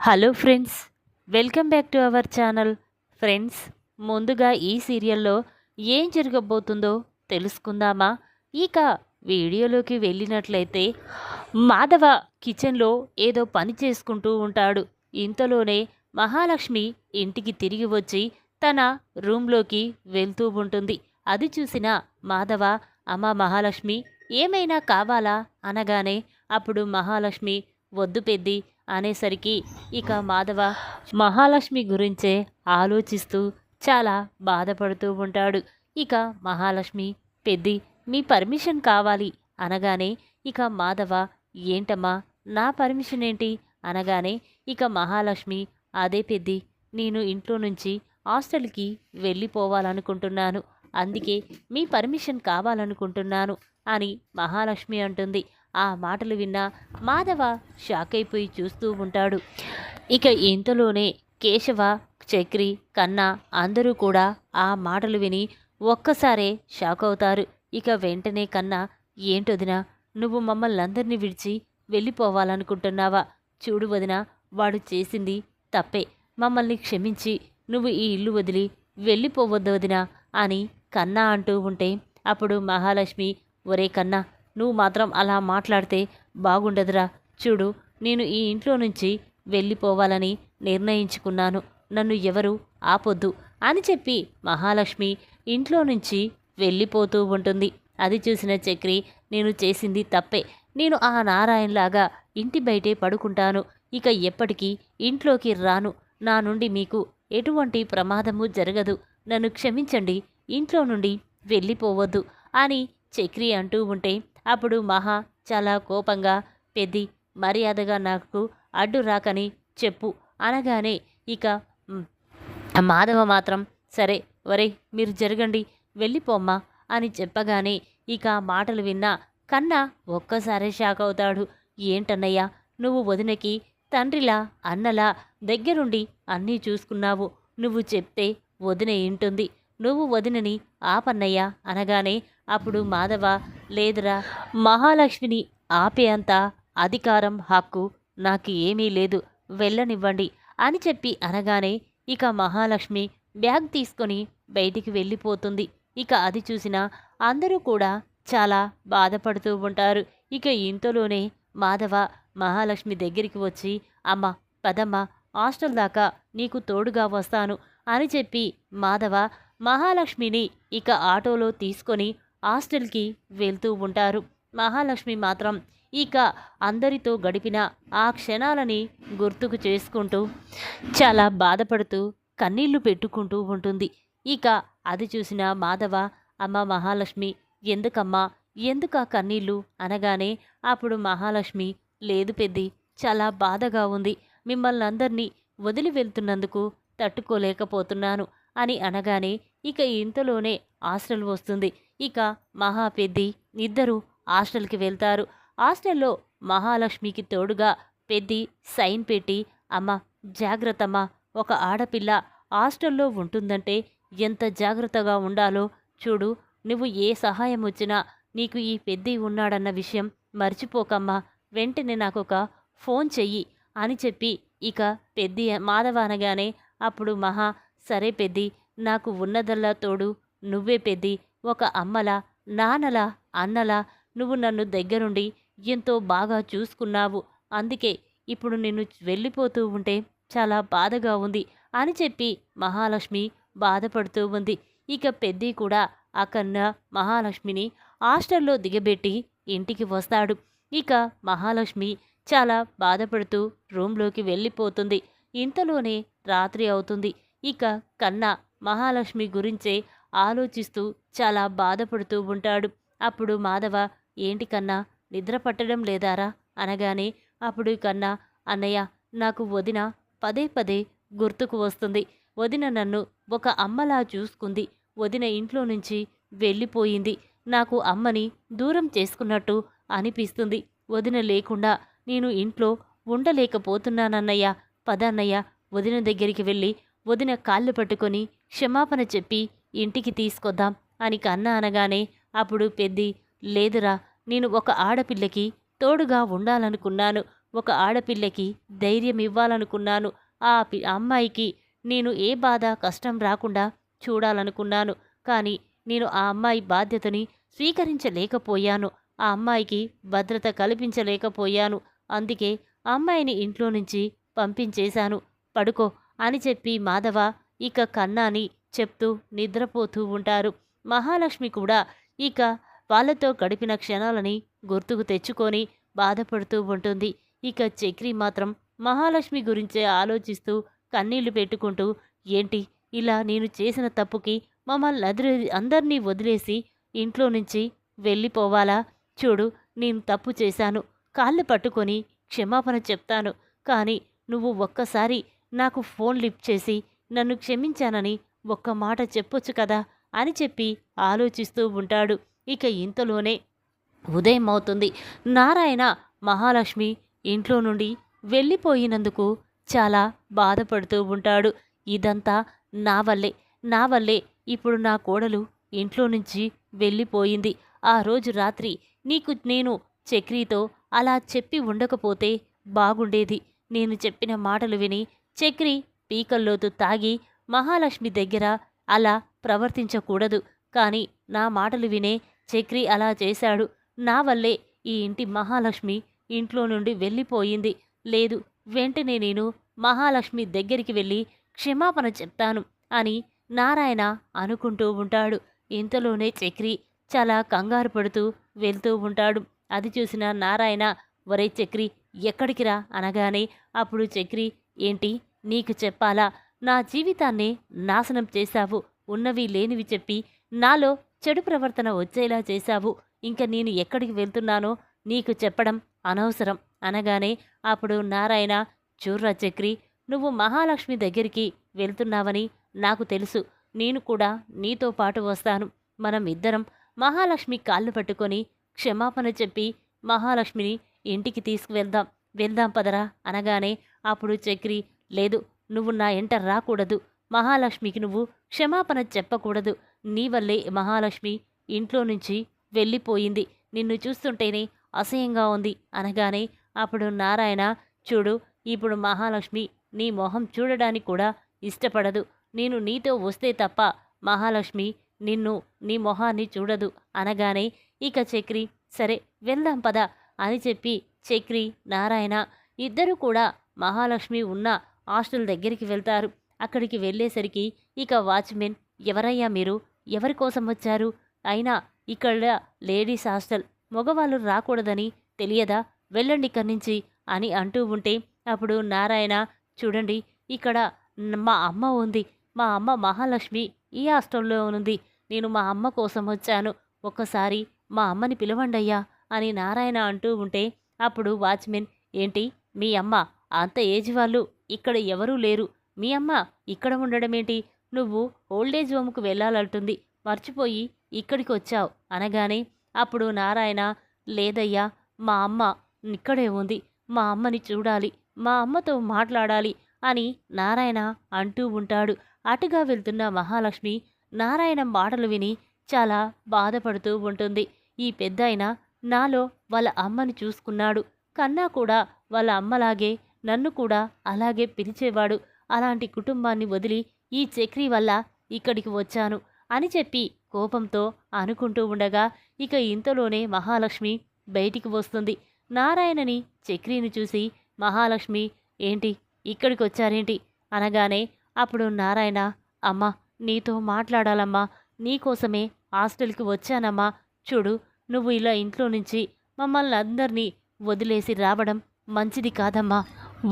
Hello friends, welcome back to our channel. Friends, ముందుగా ఈ సీరియల్లో ఏం జరగబోతుందో తెలుసుకుందామా? ఇక వీడియోలోకి వెళ్ళినట్లయితే మాధవ కిచెన్లో ఏదో పని చేసుకుంటూ ఉంటాడు. ఇంతలోనే మహాలక్ష్మి ఇంటికి తిరిగి వచ్చి తన రూమ్లోకి వెళ్తూ ఉంటుంది. అది చూసిన మాధవ, అమ్మ మహాలక్ష్మి ఏమైనా కావాలా అనగానే అప్పుడు మహాలక్ష్మి వద్దు పెద్ది అనేసరికి ఇక మాధవ మహాలక్ష్మి గురించే ఆలోచిస్తూ చాలా బాధపడుతూ ఉంటాడు. ఇక మహాలక్ష్మి పెద్ది మీ పర్మిషన్ కావాలి అనగానే ఇక మాధవ ఏంటమ్మా నా పర్మిషన్ ఏంటి అనగానే ఇక మహాలక్ష్మి అదే పెద్ది నేను ఇంట్లో నుంచి హాస్టల్కి వెళ్ళిపోవాలనుకుంటున్నాను, అందుకే మీ పర్మిషన్ కావాలనుకుంటున్నాను అని మహాలక్ష్మి అంటుంది. ఆ మాటలు విన్న మాధవ షాక్ అయిపోయి చూస్తూ ఉంటాడు. ఇక ఇంతలోనే కేశవ, చక్రి, కన్నా అందరూ కూడా ఆ మాటలు విని ఒక్కసారే షాక్ అవుతారు. ఇక వెంటనే కన్నా ఏంటొదినా నువ్వు మమ్మల్ని అందరినీ విడిచి వెళ్ళిపోవాలనుకుంటున్నావా? చూడు వదినా, వాడు చేసింది తప్పే, మమ్మల్ని క్షమించి నువ్వు ఈ ఇల్లు వదిలి వెళ్ళిపోవద్దు వదినా అని కన్నా అంటూ ఉంటే అప్పుడు మహాలక్ష్మి ఒరే కన్నా, నువ్వు మాత్రం అలా మాట్లాడితే బాగుండదురా. చూడు, నేను ఈ ఇంట్లో నుంచి వెళ్ళిపోవాలని నిర్ణయించుకున్నాను, నన్ను ఎవరు ఆపొద్దు అని చెప్పి మహాలక్ష్మి ఇంట్లో నుంచి వెళ్ళిపోతూ ఉంటుంది. అది చూసిన చక్రి నేను చేసింది తప్పే, నేను ఆ నారాయణలాగా ఇంటి బయటే పడుకుంటాను, ఇక ఎప్పటికీ ఇంట్లోకి రాను, నా నుండి మీకు ఎటువంటి ప్రమాదము జరగదు, నన్ను క్షమించండి, ఇంట్లో నుండి వెళ్ళిపోవద్దు అని చక్రి అంటూ ఉంటే అప్పుడు మహా చాలా కోపంగా పెద్ది మర్యాదగా నాకు అడ్డు రాకని చెప్పు అనగానే ఇక మాధవ మాత్రం సరే వరే మీరు జరగండి వెళ్ళిపోమ్మా అని చెప్పగానే ఇక మాటలు విన్నా కన్నా ఒక్కసారే షాక్ అవుతాడు. ఏంటన్నయ్యా, నువ్వు వదినకి తండ్రిలా అన్నలా దగ్గరుండి అన్నీ చూసుకున్నావు, నువ్వు చెప్తే వదిన ఇంటుంది, నువ్వు వదినని ఆపన్నయ్యా అనగానే అప్పుడు మాధవ లేదురా, మహాలక్ష్మిని ఆపే అంత అధికారం హక్కు నాకు ఏమీ లేదు, వెళ్ళనివ్వండి అని చెప్పి అనగానే ఇక మహాలక్ష్మి బ్యాగ్ తీసుకొని బయటికి వెళ్ళిపోతుంది. ఇక అది చూసిన అందరూ కూడా చాలా బాధపడుతూ ఉంటారు. ఇక ఇంతలోనే మాధవ మహాలక్ష్మి దగ్గరికి వచ్చి అమ్మ పదమ్మ హాస్టల్ దాకా నీకు తోడుగా వస్తాను అని చెప్పి మాధవ మహాలక్ష్మిని ఇక ఆటోలో తీసుకొని హాస్టల్కి వెళ్తూ ఉంటారు. మహాలక్ష్మి మాత్రం ఇక అందరితో గడిపిన ఆ క్షణాలని గుర్తుకు చేసుకుంటూ చాలా బాధపడుతూ కన్నీళ్లు పెట్టుకుంటూ ఉంటుంది. ఇక అది చూసిన మాధవ అమ్మ మహాలక్ష్మి ఎందుకమ్మా ఎందుకా కన్నీళ్ళు అనగానే అప్పుడు మహాలక్ష్మి లేదు పెద్ది చాలా బాధగా ఉంది, మిమ్మల్ని అందరినీ వదిలి వెళ్తున్నందుకు తట్టుకోలేకపోతున్నాను అని అనగానే ఇక ఇంతలోనే హాస్టల్ వస్తుంది. ఇక మహా పెద్ది ఇద్దరు హాస్టల్కి వెళ్తారు. హాస్టల్లో మహాలక్ష్మికి తోడుగా పెద్ది సైన్ పెట్టి అమ్మ జాగ్రత్తమ్మ, ఒక ఆడపిల్ల హాస్టల్లో ఉంటుందంటే ఎంత జాగ్రత్తగా ఉండాలో చూడు, నువ్వు ఏ సహాయం వచ్చినా నీకు ఈ పెద్ది ఉన్నాడన్న విషయం మర్చిపోకమ్మా, వెంటనే నాకొక ఫోన్ చెయ్యి అని చెప్పి ఇక పెద్ది మాధవ అనగానే అప్పుడు మహా సరే పెద్ది, నాకు ఉన్నదల్లా తోడు నువ్వే పెద్ది, ఒక అమ్మలా నాన్నలా అన్నలా నువ్వు నన్ను దగ్గరుండి ఎంతో బాగా చూసుకున్నావు, అందుకే ఇప్పుడు నేను వెళ్ళిపోతూ ఉంటే చాలా బాధగా ఉంది అని చెప్పి మహాలక్ష్మి బాధపడుతూ ఉంది. ఇక పెద్ది కూడా అక్కన్న మహాలక్ష్మిని హాస్టల్లో దిగబెట్టి ఇంటికి వస్తాడు. ఇక మహాలక్ష్మి చాలా బాధపడుతూ రూమ్లోకి వెళ్ళిపోతుంది. ఇంతలోనే రాత్రి అవుతుంది. ఇక కన్నా మహాలక్ష్మి గురించే ఆలోచిస్తూ చాలా బాధపడుతూ ఉంటాడు. అప్పుడు మాధవ ఏంటి కన్నా నిద్ర పట్టడం లేదారా అనగానే అప్పుడు కన్నా అన్నయ్య నాకు వదిన పదే పదే గుర్తుకు వస్తుంది, వదిన నన్ను ఒక అమ్మలా చూసుకుంది, వదిన ఇంట్లో నుంచి వెళ్ళిపోయింది, నాకు అమ్మని దూరం చేసుకున్నట్టు అనిపిస్తుంది, వదిన లేకుండా నేను ఇంట్లో ఉండలేకపోతున్నానన్నయ్య, పదన్నయ్య వదిన దగ్గరికి వెళ్ళి వదిన కాళ్ళు పట్టుకొని క్షమాపణ చెప్పి ఇంటికి తీసుకొద్దాం అని కన్నా అనగానే అప్పుడు పెద్ది లేదురా, నేను ఒక ఆడపిల్లకి తోడుగా ఉండాలనుకున్నాను, ఒక ఆడపిల్లకి ధైర్యం ఇవ్వాలనుకున్నాను. ఆ అమ్మాయికి నేను ఏ బాధ కష్టం రాకుండా చూడాలనుకున్నాను. కానీ నేను ఆ అమ్మాయి బాధ్యతని స్వీకరించలేకపోయాను. ఆ అమ్మాయికి భద్రత కల్పించలేకపోయాను. అందుకే ఆ అమ్మాయిని ఇంట్లో నుంచి పంపించేశాను. పడుకో అని చెప్పి మాధవ ఇక కన్నాని చెప్తూ నిద్రపోతూ ఉంటారు. మహాలక్ష్మి కూడా ఇక వాళ్ళతో గడిపిన క్షణాలని గుర్తుకు తెచ్చుకొని బాధపడుతూ ఉంటుంది. ఇక చక్రి మాత్రం మహాలక్ష్మి గురించే ఆలోచిస్తూ కన్నీళ్లు పెట్టుకుంటూ, ఏంటి ఇలా నేను చేసిన తప్పుకి మమ్మల్ని అందరినీ వదిలేసి ఇంట్లో నుంచి వెళ్ళిపోవాలా? చూడు, నేను తప్పు చేశాను, కాళ్ళు పట్టుకొని క్షమాపణ చెప్తాను. కానీ నువ్వు ఒక్కసారి నాకు ఫోన్ లిఫ్ట్ చేసి నన్ను క్షమించానని ఒక్క మాట చెప్పొచ్చు కదా అని చెప్పి ఆలోచిస్తూ ఉంటాడు. ఇక ఇంతలోనే ఉదయం అవుతుంది. నారాయణ మహాలక్ష్మి ఇంట్లో నుండి వెళ్ళిపోయినందుకు చాలా బాధపడుతూ ఉంటాడు. ఇదంతా నా వల్లే ఇప్పుడు నా కోడలు ఇంట్లో నుంచి వెళ్ళిపోయింది. ఆ రోజు రాత్రి నీకు నేను చక్రితో అలా చెప్పి ఉండకపోతే బాగుండేది. నేను చెప్పిన మాటలు విని చక్రి పీకల్లోతు తాగి మహాలక్ష్మి దగ్గర అలా ప్రవర్తించకూడదు. కానీ నా మాటలు వినే చక్రి అలా చేశాడు. నా వల్లే ఈ ఇంటి మహాలక్ష్మి ఇంట్లో నుండి వెళ్ళిపోయింది. లేదు, వెంటనే నేను మహాలక్ష్మి దగ్గరికి వెళ్ళి క్షమాపణ చెప్తాను అని నారాయణ అనుకుంటూ ఉంటాడు. ఇంతలోనే చక్రి చాలా కంగారు పడుతూ వెళ్తూ ఉంటాడు. అది చూసిన నారాయణ, ఒరే చక్రి, ఎక్కడికి రా అనగానే అప్పుడు చక్రి, ఏంటి నీకు చెప్పాలా? నా జీవితాన్నే నాశనం చేశావు. ఉన్నవి లేనివి చెప్పి నాలో చెడు ప్రవర్తన వచ్చేలా చేశావు. ఇంక నేను ఎక్కడికి వెళ్తున్నానో నీకు చెప్పడం అనవసరం అనగానే అప్పుడు నారాయణ, చూర్రా చక్రి, నువ్వు మహాలక్ష్మి దగ్గరికి వెళ్తున్నావని నాకు తెలుసు. నేను కూడా నీతో పాటు వస్తాను. మనం ఇద్దరం మహాలక్ష్మి కాళ్ళు పట్టుకొని క్షమాపణ చెప్పి మహాలక్ష్మిని ఇంటికి తీసుకువెళ్దాం. వెళ్దాం పదరా అనగానే అప్పుడు చక్రి, లేదు, నువ్వు నా ఎంట రాకూడదు. మహాలక్ష్మికి నువ్వు క్షమాపణ చెప్పకూడదు. నీ వల్లే మహాలక్ష్మి ఇంట్లో నుంచి వెళ్ళిపోయింది. నిన్ను చూస్తుంటేనే అసహ్యంగా ఉంది అనగానే అప్పుడు నారాయణ, చూడు, ఇప్పుడు మహాలక్ష్మి నీ మొహం చూడడానికి కూడా ఇష్టపడదు. నేను నీతో వస్తే తప్ప మహాలక్ష్మి నీ మొహాన్ని చూడదు అనగానే ఇక చక్రి, సరే వెళ్దాం పద అని చెప్పి చక్రి నారాయణ ఇద్దరు కూడా మహాలక్ష్మి ఉన్న హాస్టల్ దగ్గరికి వెళ్తారు. అక్కడికి వెళ్ళేసరికి ఇక వాచ్మెన్, ఎవరయ్యా మీరు? ఎవరి కోసం వచ్చారు? అయినా ఇక్కడ లేడీస్ హాస్టల్, మగవాళ్ళు రాకూడదని తెలియదా? వెళ్ళండి ఇక్కడి నుంచి అని అంటూ ఉంటే అప్పుడు నారాయణ, చూడండి, ఇక్కడ మా అమ్మ ఉంది. మా అమ్మ మహాలక్ష్మి ఈ హాస్టల్లో ఉంది. నేను మా అమ్మ కోసం వచ్చాను. ఒక్కసారి మా అమ్మని పిలవండయ్యా అని నారాయణ అంటూ ఉంటే అప్పుడు వాచ్మెన్, ఏంటి మీ అమ్మ? అంత ఏజ్ వాళ్ళు ఇక్కడ ఎవరూ లేరు. మీ అమ్మ ఇక్కడ ఉండడమేంటి? నువ్వు ఓల్డేజ్ హోమ్కు వెళ్ళాలంటుంది, మర్చిపోయి ఇక్కడికి వచ్చావు అనగానే అప్పుడు నారాయణ, లేదయ్యా, మా అమ్మ ఇక్కడే ఉంది. మా అమ్మని చూడాలి, మా అమ్మతో మాట్లాడాలి అని నారాయణ అంటూ ఉంటాడు. అటుగా వెళ్తున్న మహాలక్ష్మి నారాయణ మాటలు విని చాలా బాధపడుతూ ఉంటుంది. ఈ పెద్దాయన నాలో వాళ్ళ అమ్మని చూసుకున్నాడు. కన్నా కూడా వాళ్ళ అమ్మలాగే నన్ను కూడా అలాగే పిలిచేవాడు. అలాంటి కుటుంబాన్ని వదిలి ఈ చక్రి వల్ల ఇక్కడికి వచ్చాను అని చెప్పి కోపంతో అనుకుంటూ ఉండగా ఇక ఇంతలోనే మహాలక్ష్మి బయటికి వస్తుంది. నారాయణని చక్రిని చూసి మహాలక్ష్మి, ఏంటి ఇక్కడికి వచ్చారేంటి అనగానే అప్పుడు నారాయణ, అమ్మా, నీతో మాట్లాడాలమ్మా, నీకోసమే హాస్టల్కి వచ్చానమ్మా. చూడు, నువ్వు ఇలా ఇంట్లో నుంచి మమ్మల్ని అందరినీ వదిలేసి రావడం మంచిది కాదమ్మా.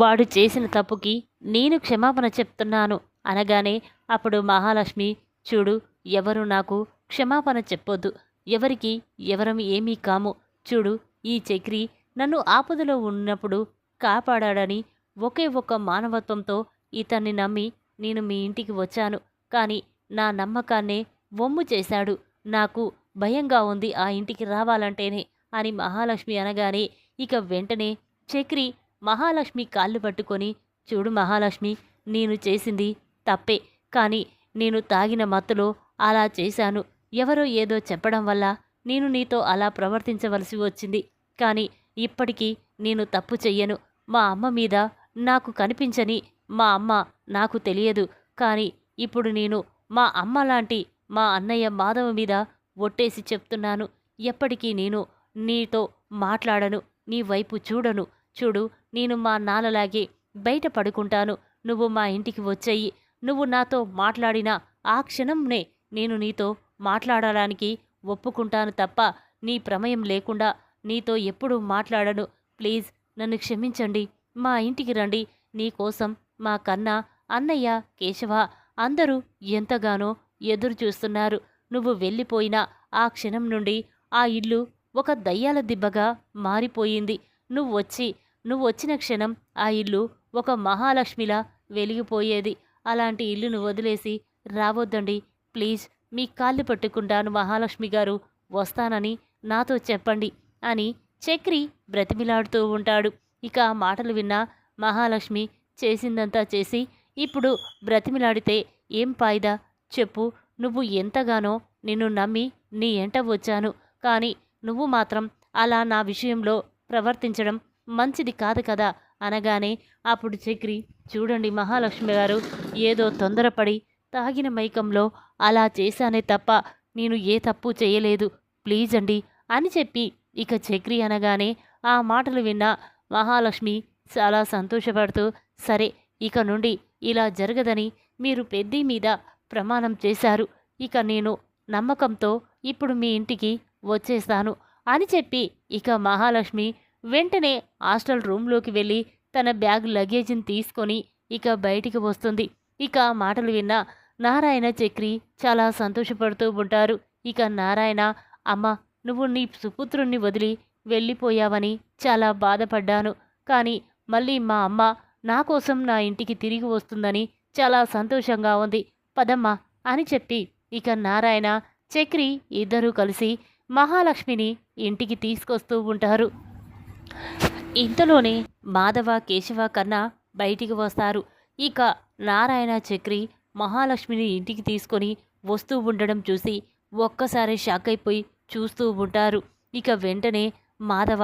వాడు చేసిన తప్పుకి నేను క్షమాపణ చెప్తున్నాను అనగానే అప్పుడు మహాలక్ష్మి, చూడు, ఎవరు నాకు క్షమాపణ చెప్పొద్దు. ఎవరికి ఎవరం ఏమీ కాము. చూడు, ఈ చక్రి నన్ను ఆపదలో ఉన్నప్పుడు కాపాడాడని ఒకే ఒక్క మానవత్వంతో ఇతన్ని నమ్మి నేను మీ ఇంటికి వచ్చాను. కానీ నా నమ్మకాన్నే వమ్ము చేశాడు. నాకు భయంగా ఉంది ఆ ఇంటికి రావాలంటేనే అని మహాలక్ష్మి అనగానే ఇక వెంటనే చక్రి మహాలక్ష్మి కాళ్ళు పట్టుకొని, చూడు మహాలక్ష్మి, నేను చేసింది తప్పే, కానీ నేను తాగిన మత్తులో అలా చేశాను. ఎవరో ఏదో చెప్పడం వల్ల నేను నీతో అలా ప్రవర్తించవలసి వచ్చింది. కానీ ఇప్పటికీ నేను తప్పు చెయ్యను. మా అమ్మ మీద నాకు కనిపించని మా అమ్మ నాకు తెలియదు. కానీ ఇప్పుడు నేను మా అమ్మ లాంటి మా అన్నయ్య మాధవ మీద ఒట్టేసి చెప్తున్నాను. ఎప్పటికీ నేను నీతో మాట్లాడను, నీ వైపు చూడను. చూడు, నేను మా నాన్నలాగే బయట పడుకుంటాను. నువ్వు మా ఇంటికి వచ్చేయి. నువ్వు నాతో మాట్లాడిన ఆ క్షణంనే నేను నీతో మాట్లాడడానికి ఒప్పుకుంటాను తప్ప నీ ప్రమేయం లేకుండా నీతో ఎప్పుడూ మాట్లాడను. ప్లీజ్ నన్ను క్షమించండి. మా ఇంటికి రండి. నీకోసం మా కన్న, అన్నయ్య, కేశవ అందరూ ఎంతగానో ఎదురు చూస్తున్నారు. నువ్వు వెళ్ళిపోయిన ఆ క్షణం నుండి ఆ ఇల్లు ఒక దయ్యాల దిబ్బగా మారిపోయింది. నువ్వు వచ్చిన క్షణం ఆ ఇల్లు ఒక మహాలక్ష్మిలా వెలిగిపోయేది. అలాంటి ఇల్లును వదిలేసి రావద్దండి. ప్లీజ్ మీ కాళ్ళు పట్టుకుంటాను మహాలక్ష్మి గారు, వస్తానని నాతో చెప్పండి అని చక్రి బ్రతిమిలాడుతూ ఉంటాడు. ఇక ఆ మాటలు విన్న మహాలక్ష్మి చేసిందంతా చేసి ఇప్పుడు బ్రతిమిలాడితే ఏం ఫాయిదా చెప్పు. నువ్వు ఎంతగానో నిన్ను నమ్మి నీ ఎంట వచ్చాను. కానీ నువ్వు మాత్రం అలా నా విషయంలో ప్రవర్తించడం మంచిది కాదు కదా అనగానే అప్పుడు చక్రి, చూడండి మహాలక్ష్మి గారు, ఏదో తొందరపడి తాగిన మైకంలో అలా చేశానే తప్ప నేను ఏ తప్పు చేయలేదు, ప్లీజ్ అండి అని చెప్పి ఇక చక్రి అనగానే ఆ మాటలు విన్న మహాలక్ష్మి చాలా సంతోషపడుతూ, సరే ఇక నుండి ఇలా జరగదని మీరు పెద్ది మీద ప్రమాణం చేశారు. ఇక నేను నమ్మకంతో ఇప్పుడు మీ ఇంటికి వచ్చేస్తాను అని చెప్పి ఇక మహాలక్ష్మి వెంటనే హాస్టల్ రూమ్లోకి వెళ్ళి తన బ్యాగ్ లగేజ్ని తీసుకొని ఇక బయటికి వస్తుంది. ఇక ఆ మాటలు విన్న నారాయణ, చక్రి చాలా సంతోషపడుతూ ఉంటారు. ఇక నారాయణ, అమ్మ నువ్వు నీ సుపుత్రుణ్ణి వదిలి వెళ్ళిపోయావని చాలా బాధపడ్డాను. కానీ మళ్ళీ మా అమ్మ నా కోసం నా ఇంటికి తిరిగి వస్తుందని చాలా సంతోషంగా ఉంది. పదమ్మా అని చెప్పి ఇక నారాయణ, చక్రి ఇద్దరూ కలిసి మహాలక్ష్మిని ఇంటికి తీసుకొస్తూ ఉంటారు. ఇంతలోనే మాధవ, కేశవ, కన్నా బయటికి వస్తారు. ఇక నారాయణ, చక్రి మహాలక్ష్మిని ఇంటికి తీసుకొని వస్తూ ఉండడం చూసి ఒక్కసారి షాక్ అయిపోయి చూస్తూ ఉంటారు. ఇక వెంటనే మాధవ,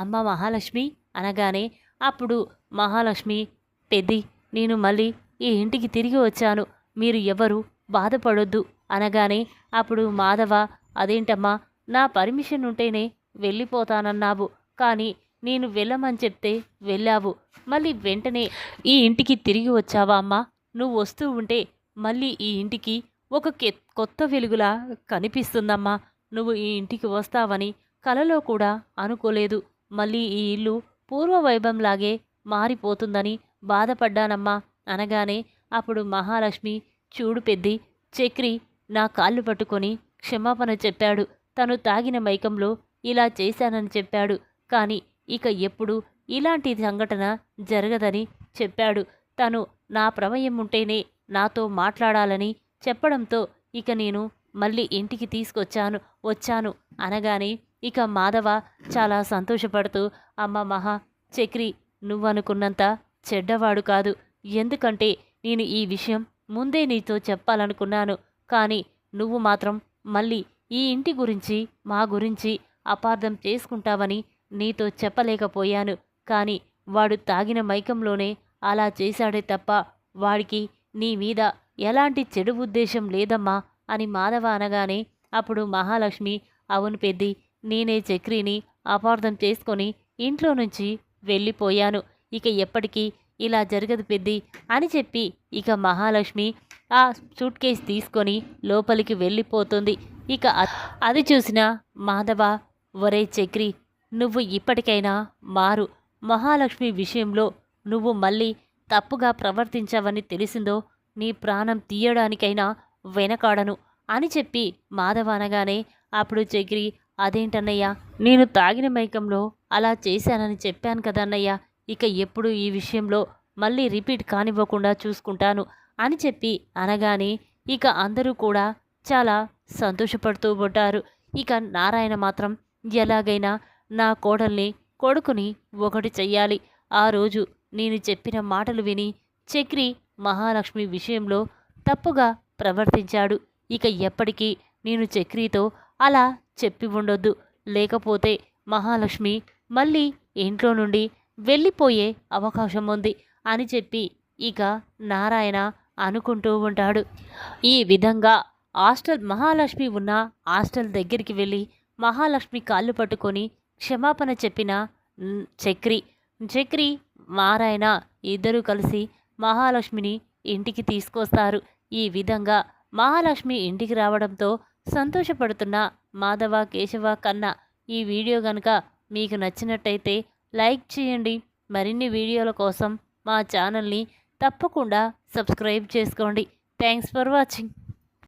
అమ్మ మహాలక్ష్మి అనగానే అప్పుడు మహాలక్ష్మి, పెద్ది నేను మళ్ళీ ఈ ఇంటికి తిరిగి వచ్చాను, మీరు ఎవరు బాధపడొద్దు అనగానే అప్పుడు మాధవ, అదేంటమ్మా నా పర్మిషన్ ఉంటేనే వెళ్ళిపోతానన్నావు, కానీ నేను వెళ్ళమని చెప్తే వెళ్ళావు, మళ్ళీ వెంటనే ఈ ఇంటికి తిరిగి వచ్చావా అమ్మా? నువ్వు వస్తూ ఉంటే మళ్ళీ ఈ ఇంటికి ఒక కొత్త వెలుగులా కనిపిస్తుందమ్మా. నువ్వు ఈ ఇంటికి వస్తావని కలలో కూడా అనుకోలేదు. మళ్ళీ ఈ ఇల్లు పూర్వ వైభవంలాగే మారిపోతుందని బాధపడ్డానమ్మా అనగానే అప్పుడు మహాలక్ష్మి, చూడు పెద్ది, చక్రి నా కాళ్ళు పట్టుకొని క్షమాపణ చెప్పాడు. తను తాగిన మైకంలో ఇలా చేశానని చెప్పాడు. కానీ ఇక ఎప్పుడు ఇలాంటి సంఘటన జరగదని చెప్పాడు. తను నా ప్రమేయం ఉంటేనే నాతో మాట్లాడాలని చెప్పడంతో ఇక నేను మళ్ళీ ఇంటికి వచ్చాను అనగానే ఇక మాధవ చాలా సంతోషపడుతూ, అమ్మ మహా, చక్రి నువ్వనుకున్నంత చెడ్డవాడు కాదు. ఎందుకంటే నేను ఈ విషయం ముందే నీతో చెప్పాలనుకున్నాను. కానీ నువ్వు మాత్రం మళ్ళీ ఈ ఇంటి గురించి, మా గురించి అపార్థం చేసుకుంటావని నీతో చెప్పలేకపోయాను. కానీ వాడు తాగిన మైకంలోనే అలా చేశాడే తప్ప వాడికి నీ మీద ఎలాంటి చెడు ఉద్దేశం లేదమ్మా అని మాధవ అనగానే అప్పుడు మహాలక్ష్మి, అవును పెద్ది, నేనే చక్రిని అపార్థం చేసుకొని ఇంట్లో నుంచి వెళ్ళిపోయాను. ఇక ఎప్పటికీ ఇలా జరగదు పెద్ది అని చెప్పి ఇక మహాలక్ష్మి ఆ సూట్ కేస్ తీసుకొని లోపలికి వెళ్ళిపోతుంది. ఇక అది చూసిన మాధవ, ఒరే చక్రి, నువ్వు ఇప్పటికైనా మారు. మహాలక్ష్మి విషయంలో నువ్వు మళ్ళీ తప్పుగా ప్రవర్తించావని తెలిసిందో నీ ప్రాణం తీయడానికైనా వెనకాడను అని చెప్పి మాధవ అనగానే అప్పుడు చక్రి, అదేంటన్నయ్యా, నేను తాగిన మైకంలో అలా చేశానని చెప్పాను కదన్నయ్యా, ఇక ఎప్పుడు ఈ విషయంలో మళ్ళీ రిపీట్ కానివ్వకుండా చూసుకుంటాను అని చెప్పి అనగానే ఇక అందరూ కూడా చాలా సంతోషపడుతూ ఉంటారు. ఇక నారాయణ మాత్రం ఎలాగైనా నా కోడల్ని, కొడుకుని ఒకటి చెయ్యాలి. ఆ రోజు నేను చెప్పిన మాటలు విని చక్రి మహాలక్ష్మి విషయంలో తప్పుగా ప్రవర్తించాడు. ఇక ఎప్పటికీ నేను చక్రితో అలా చెప్పి ఉండొద్దు. లేకపోతే మహాలక్ష్మి మళ్ళీ ఇంట్లో నుండి వెళ్ళిపోయే అవకాశం ఉంది అని చెప్పి ఇక నారాయణ అనుకుంటూ ఉంటాడు. ఈ విధంగా మహాలక్ష్మి ఉన్న హాస్టల్ దగ్గరికి వెళ్ళి మహాలక్ష్మి కాళ్ళు పట్టుకొని క్షమాపణ చెప్పిన చక్రి నారాయణ ఇద్దరూ కలిసి మహాలక్ష్మిని ఇంటికి తీసుకొస్తారు. ఈ విధంగా మహాలక్ష్మి ఇంటికి రావడంతో సంతోషపడుతున్న మాధవ, కేశవ, కన్న ఈ వీడియో గనుక మీకు నచ్చినట్టయితే లైక్ చేయండి. మరిన్ని వీడియోల కోసం మా ఛానల్ని తప్పకుండా సబ్స్క్రైబ్ చేసుకోండి. Thanks for watching.